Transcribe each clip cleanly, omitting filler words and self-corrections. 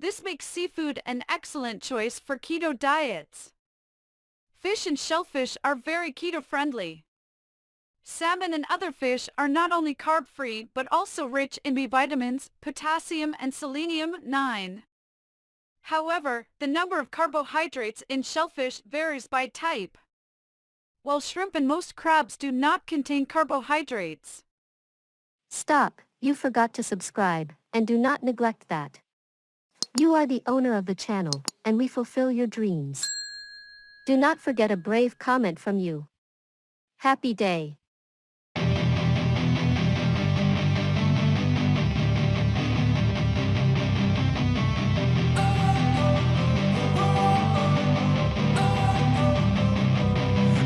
This makes seafood an excellent choice for keto diets. Fish and shellfish are very keto-friendly. Salmon and other fish are not only carb-free but also rich in B vitamins, potassium and selenium 9. However, the number of carbohydrates in shellfish varies by type, while shrimp and most crabs do not contain carbohydrates. Stop, you forgot to subscribe, and do not neglect that. You are the owner of the channel, and we fulfill your dreams. Do not forget a brave comment from you. Happy day.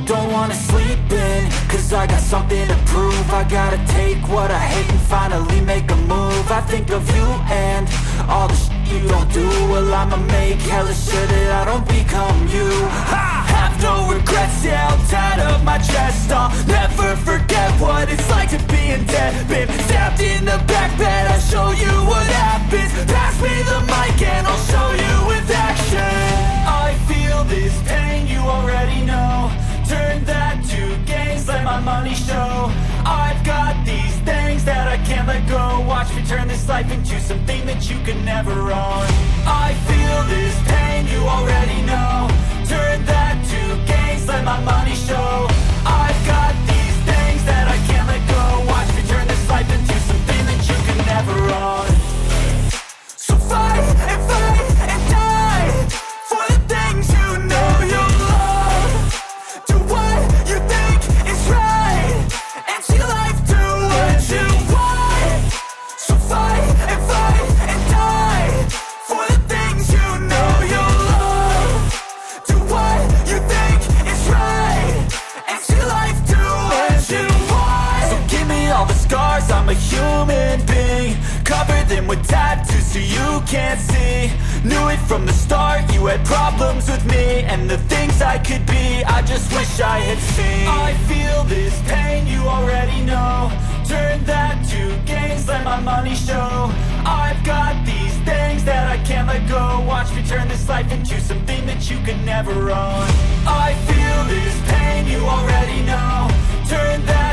Don't wanna sleep in, cause I got something to prove. I gotta take what I hate and finally make a move. I think of you and all the shit you don't do. Well, I'ma make hella sure that I don't become you. I have no regrets, yeah, I'll tie up my chest. I'll never forget what it's like to be in debt. Been stabbed in the back bed, I'll show you what happens. Pass me the mic and I'll show you with action. I feel this pain, you already know. Turn that to gains, let my money show. I've got these things that I can't let go. Watch me turn this life into something that you can never own. I feel this pain, you already know. Turn that to gains, let my money show. I've got these things that I can't let go. Watch me turn this life into something that you can never own. So fight and die for the things you know you love. Do what you think is right, and see life do what you want. So fight and die for the things you know you love. Do what you think is right, and see life do what you want. So give me all the scars, I'm a human being. Cover them with tattoos so you can't see. Knew it from the start, you had problems with me and the things I could be, I just wish I had seen. I feel this pain, you already know. Turn that to gains, let my money show. I've got these things that I can't let go. Watch me turn this life into something that you can never own. I feel this pain, you already know. Turn that